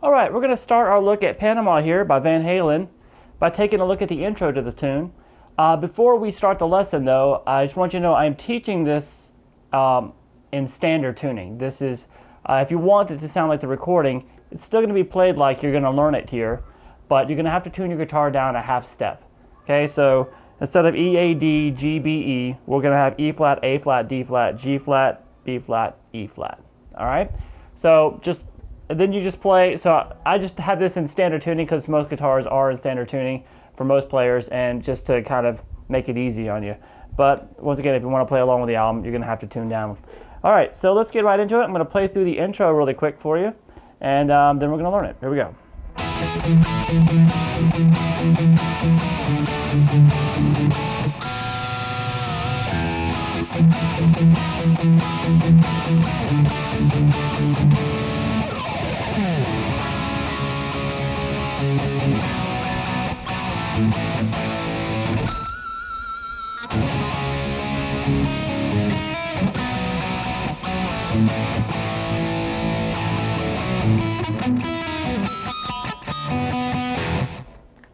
Alright, we're going to start our look at Panama here by Van Halen by taking a look at the intro to the tune. Before we start the lesson though, I just want you to know I'm teaching this in standard tuning. This is, if you want it to sound like the recording, it's still going to be played like you're going to learn it here, but you're going to have to tune your guitar down a half step. Okay, so instead of E, A, D, G, B, E, we're going to have E flat, A flat, D flat, G flat, B flat, E flat. Alright, so then you just play. So I just have this in standard tuning because most guitars are in standard tuning for most players, and just to kind of make it easy on you. But once again, if you want to play along with the album, you're going to have to tune down. Alright, so let's get right into it. I'm going to play through the intro really quick for you, and then we're going to learn it. Here we go.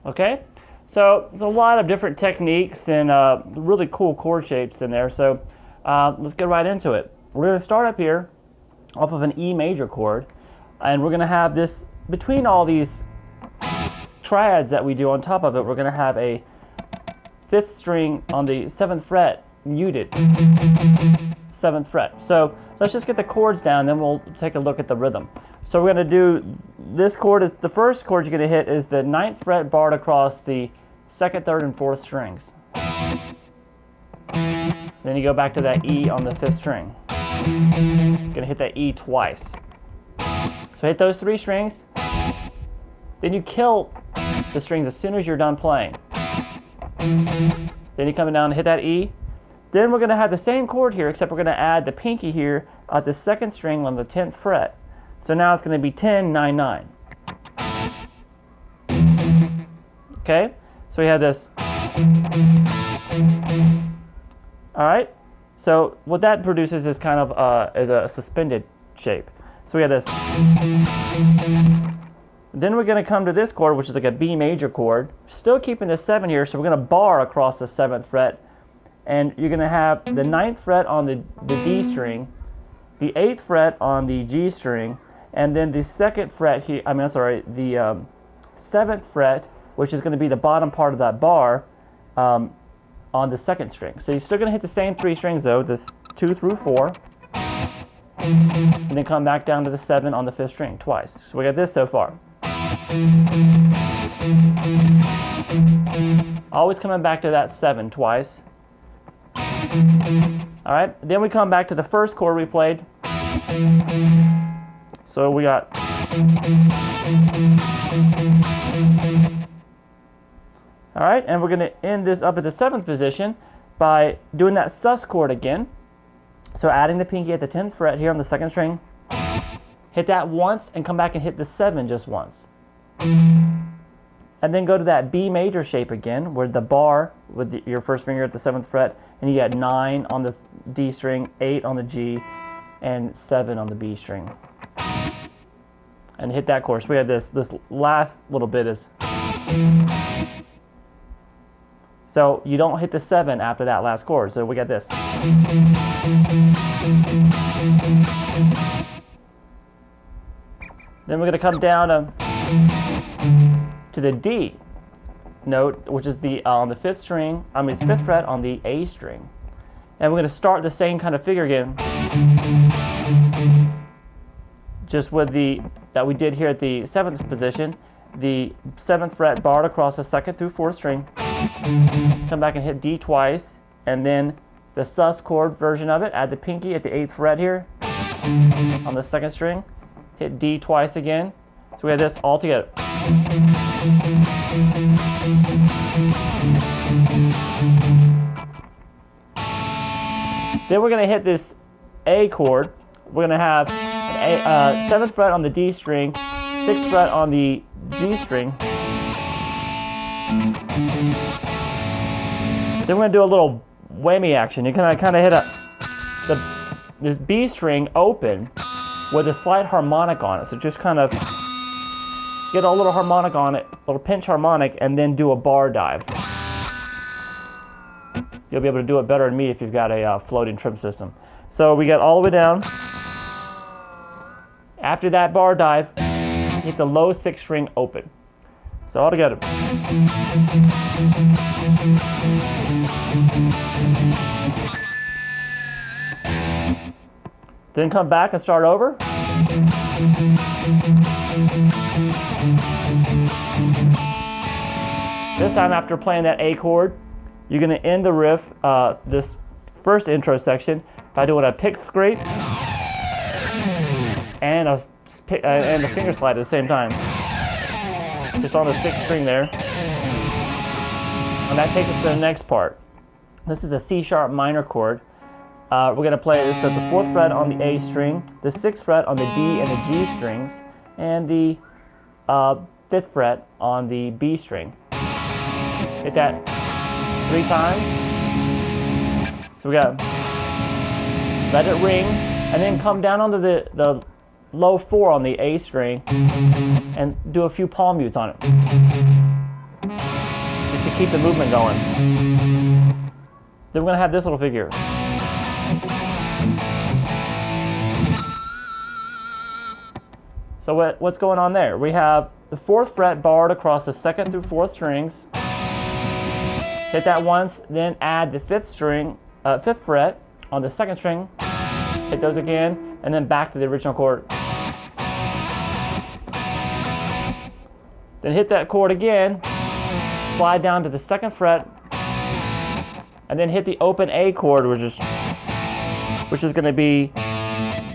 Okay, so there's a lot of different techniques and really cool chord shapes in there, so let's get right into it. We're going to start up here off of an E major chord, and we're going to have this, between all these triads that we do on top of it, we're going to have a 5th string on the 7th fret, muted 7th fret. So let's just get the chords down, then we'll take a look at the rhythm. So we're going to do, this chord is, the first chord you're going to hit is the 9th fret barred across the 2nd, 3rd, and 4th strings. Then you go back to that E on the 5th string. You're going to hit that E twice. So hit those 3 strings, then you kill the strings as soon as you're done playing. Then you come down and hit that E. Then we're going to have the same chord here, except we're going to add the pinky here at the 2nd string on the 10th fret. So now it's going to be 10, 9, 9. Okay, so we have this. Alright, so what that produces is kind of is a suspended shape. So we have this. Then we're going to come to this chord, which is like a B major chord. Still keeping the 7 here, so we're going to bar across the 7th fret. And you're going to have the 9th fret on the D string, the 8th fret on the G string, and then the 2nd fret here, the 7th fret, which is going to be the bottom part of that bar, on the 2nd string. So you're still going to hit the same 3 strings though, this 2 through 4, and then come back down to the 7 on the 5th string twice. So we got this so far. Always coming back to that 7 twice. Alright, then we come back to the first chord we played. So we got. Alright, and we're going to end this up at the 7th position by doing that sus chord again. So adding the pinky at the 10th fret here on the 2nd string. Hit that once and come back and hit the 7 just once. And then go to that B major shape again, where the bar with your first finger at the 7th fret, and you got 9 on the D string, 8 on the G, and 7 on the B string. And hit that chorus. We have this last little bit is. So you don't hit the 7 after that last chord. So we got this. Then we're going to come down to the D note, which is the on the 5th string. It's 5th fret on the A string. And we're going to start the same kind of figure again, just with the that we did here at the 7th position. The 7th fret barred across the 2nd through 4th string. Come back and hit D twice, and then the sus chord version of it. Add the pinky at the 8th fret here on the 2nd string. Hit D twice again. So we have this all together. Then we're going to hit this A chord. We're going to have an 7th fret on the D string, 6th fret on the G string. Then we're going to do a little whammy action. You can kind of hit this B string open with a slight harmonic on it. So just kind of get a little harmonic on it, a little pinch harmonic, and then do a bar dive. You'll be able to do it better than me if you've got a floating trim system. So we get all the way down. After that bar dive, hit the low 6th string open. So all together. Then come back and start over. This time, after playing that A chord, you're going to end the riff, this first intro section, by doing a pick scrape and a finger slide at the same time. Just on the 6th string there. And that takes us to the next part. This is a C sharp minor chord. We're going to play this at the 4th fret on the A string, the 6th fret on the D and the G strings, and the 5th fret on the B string. Hit that 3 times. So we got let it ring, and then come down onto the low 4 on the A string and do a few palm mutes on it, just to keep the movement going. Then we're going to have this little figure. So what's going on there? We have the 4th fret barred across the 2nd through 4th strings. Hit that once, then add the 5th fret on the 2nd string. Hit those again, and then back to the original chord. Then hit that chord again, slide down to the 2nd fret, and then hit the open A chord, which is going to be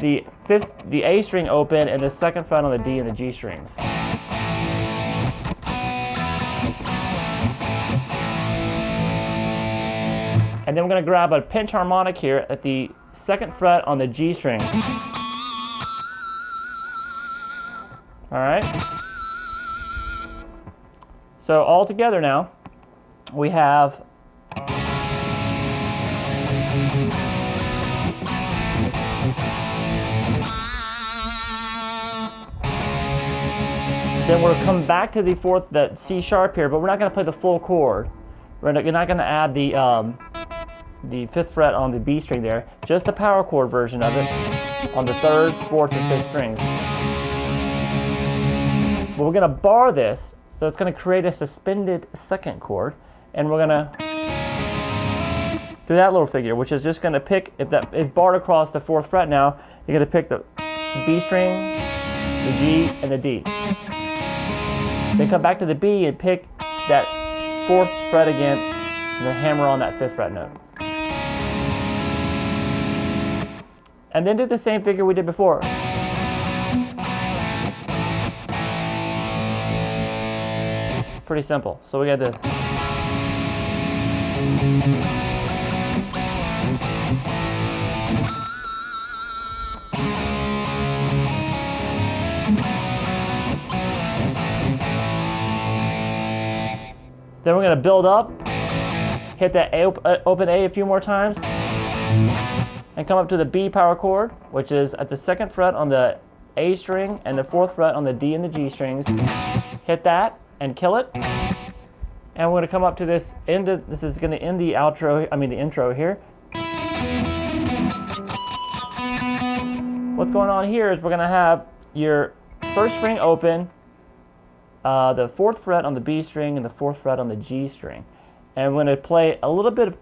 the A string open and the 2nd fret on the D and the G strings. And then we're going to grab a pinch harmonic here at the 2nd fret on the G string. All right. So all together now, we have then we'll come back to the 4th, that C sharp here, but we're not going to play the full chord. You're not going to add the 5th fret on the B string there, just the power chord version of it on the 3rd, 4th, and 5th strings. But we're going to bar this, so it's going to create a suspended 2nd chord, and we're going to do that little figure, which is just going to pick, if that is barred across the 4th fret now, you're going to pick the B string, the G, and the D. Then come back to the B and pick that 4th fret again, and then hammer on that 5th fret note. And then do the same figure we did before. Pretty simple. So we got this. Then we're going to build up, hit that open A a few more times, and come up to the B power chord, which is at the 2nd fret on the A string and the 4th fret on the D and the G strings. Hit that and kill it. And we're going to come up to this end. This is going to end the intro here. What's going on here is we're going to have your 1st string open, the 4th fret on the B string and the 4th fret on the G string. And we're going to play a little bit of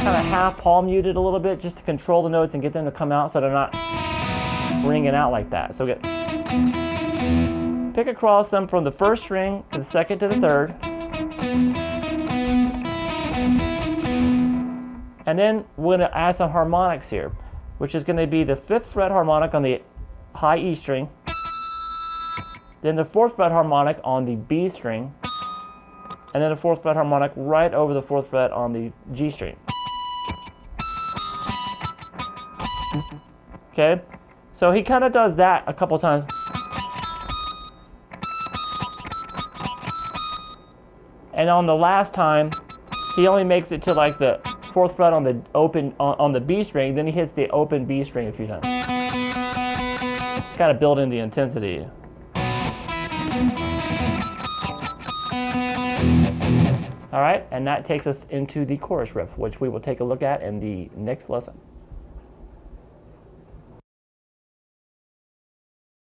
kind of half palm muted a little bit, just to control the notes and get them to come out so they're not ringing out like that. So pick across them from the 1st string to the 2nd to the 3rd. And then we're going to add some harmonics here, which is going to be the 5th fret harmonic on the high E string, then the 4th fret harmonic on the B string, and then the 4th fret harmonic right over the 4th fret on the G string. Okay, so he kind of does that a couple times. And on the last time, he only makes it to like the 4th fret on the open on the B string, then he hits the open B string a few times. Just got to build in the intensity. All right, and that takes us into the chorus riff, which we will take a look at in the next lesson.